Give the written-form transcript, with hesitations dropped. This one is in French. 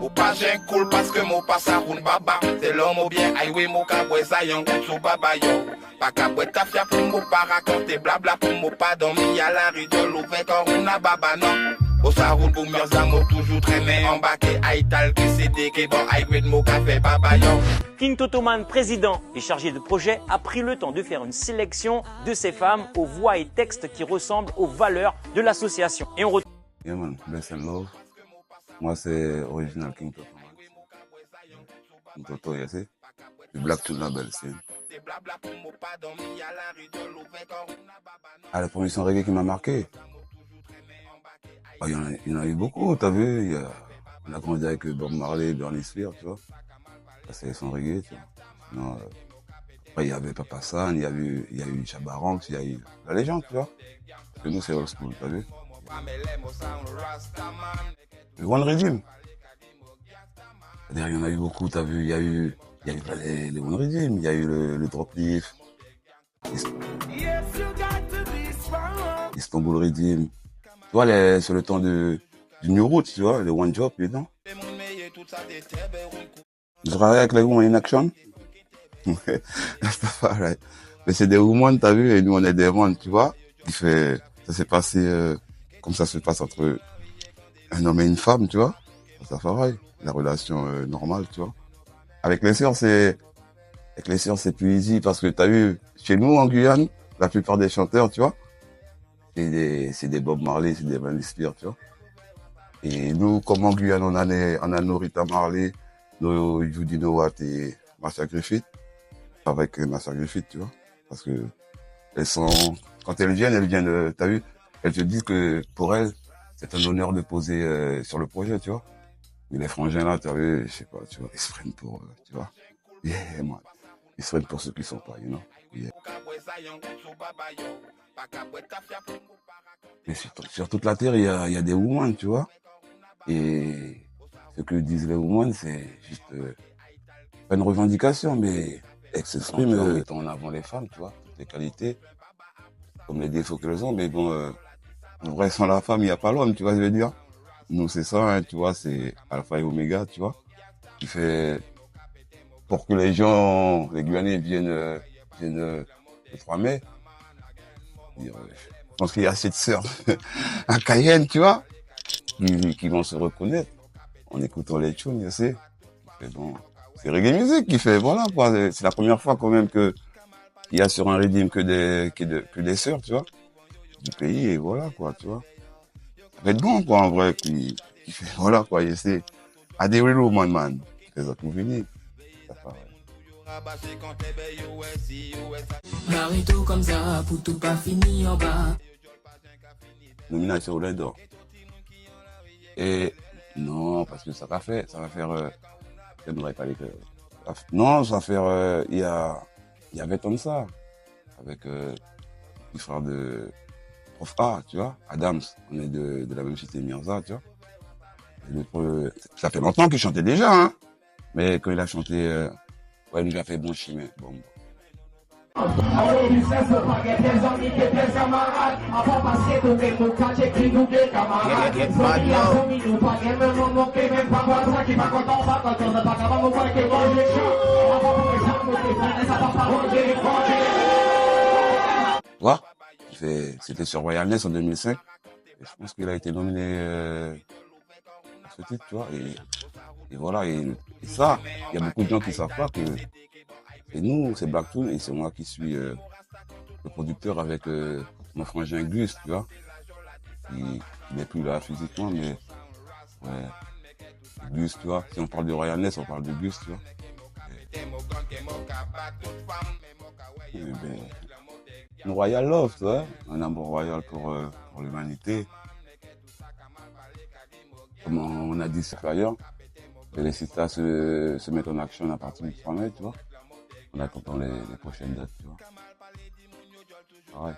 Ou pas j'ai cool parce que mon passe à roule baba. C'est l'homme ou bien aïe oui mon caboué ça yon sous baba yo. Pas caboué ta fia pour mon pas raconter blabla pour mon pas dormir à la rue de l'ouvert quand on a baba non. Au ça roule pour mes amours toujours traîner en baquet aïe tal qui c'est des qui bon aïe oui mon café baba yo. King Totoman, président et chargé de projet, a pris le temps de faire une sélection de ces femmes aux voix et textes qui ressemblent aux valeurs de l'association. Et on retrouve... Yeah man, bless and love. Moi c'est original King Toto. King Toto, you see? The Black Tune label, c'est. Ah, le premier son reggae qui m'a marqué. Il y en a eu beaucoup, t'as vu? On a grandi avec Bob Marley, Bernie Spears, tu vois. Ça, c'est son reggae, tu vois. Sinon, après, il y avait Papa San, il y a eu Shabba Ranks, il y a eu la légende, tu vois. Parce que nous, c'est old school, t'as vu? Le One Rhythm. C'est-à-dire, il y en a eu beaucoup, t'as vu? Il y a eu les One Rhythm, il y a eu le Drop Leaf, Istanbul Rhythm. Tu vois, sur le temps du New Roots, tu vois, le One Job, dedans. Je travaille avec les Women in Action. Mais c'est des women, t'as vu, et nous on est des men, tu vois. Ça s'est passé comme ça se passe entre un homme et une femme, tu vois. Ça pareil, la relation normale, tu vois. Avec les sœurs, c'est plus easy parce que t'as vu, chez nous en Guyane, la plupart des chanteurs, tu vois, c'est des Bob Marley, c'est des Bernie Spears, tu vois. Et nous, comme en Guyane, on a nos Rita Marley, nos Judy Nowat et Marcia Griffith, avec Marcia Griffith, tu vois. Parce que quand elles viennent, t'as vu, elles te disent que pour elles, c'est un honneur de poser sur le projet, tu vois. Mais les frangins là, t'as vu, je sais pas, tu vois, ils se prennent pour, tu vois. Yeah, man. Ils se prennent pour ceux qui sont pas, you know. Yeah. Mais sur toute la terre, il y a des women, tu vois. Et ce que disent les women, c'est juste pas une revendication, mais elles s'expriment en mettant en avant les femmes, tu vois, toutes les qualités, comme les défauts qu'elles ont. Mais bon, en vrai, sans la femme, il n'y a pas l'homme, tu vois, je veux dire. Nous, c'est ça, hein, tu vois, c'est Alpha et Oméga, tu vois, qui fait pour que les Guyanais viennent le 3 mai. Je pense qu'il y a assez de sœurs à Cayenne, tu vois, qui vont se reconnaître en écoutant les tunes, tu sais. Et bon, c'est reggae music qui fait, voilà, quoi. C'est la première fois quand même qu'il y a sur un rythme que des sœurs, tu vois, du pays, et voilà, quoi, tu vois. Ça va être bon, quoi, en vrai, qui fait, voilà, quoi, et c'est à des real man, qui fait ça tout venir. Ça paraît. Marito comme ça, pour tout pas fini en bas. Nomination au d'or. Et non, parce que ça va faire, j'aimerais pas l'écrire. Non, ça va faire, il y avait comme ça, avec le frère de Prof A, tu vois, Adams, on est de la même cité Mirza, tu vois. Ça fait longtemps qu'il chantait déjà, hein, mais quand il a chanté, ouais, il nous a fait bon chimé, bon. Voilà. C'était sur Royalness en 2005. Et je pense qu'il a été nominé à ce titre, tu vois. Et voilà. Et ça, il y a beaucoup de gens qui savent pas que c'est nous, c'est Black Tune, et c'est moi qui suis le producteur avec mon frangin Gus, tu vois. Il n'est plus là physiquement, mais ouais, Gus, tu vois. Si on parle de Royalness, on parle de Gus, tu vois. Et ben, une royal love, tu vois, un amour royal pour l'humanité. Comme on a dit supérieur, que les cités se mettent en action à partir du 3 mai, tu vois. On attend les prochaines dates, tu vois. Ouais.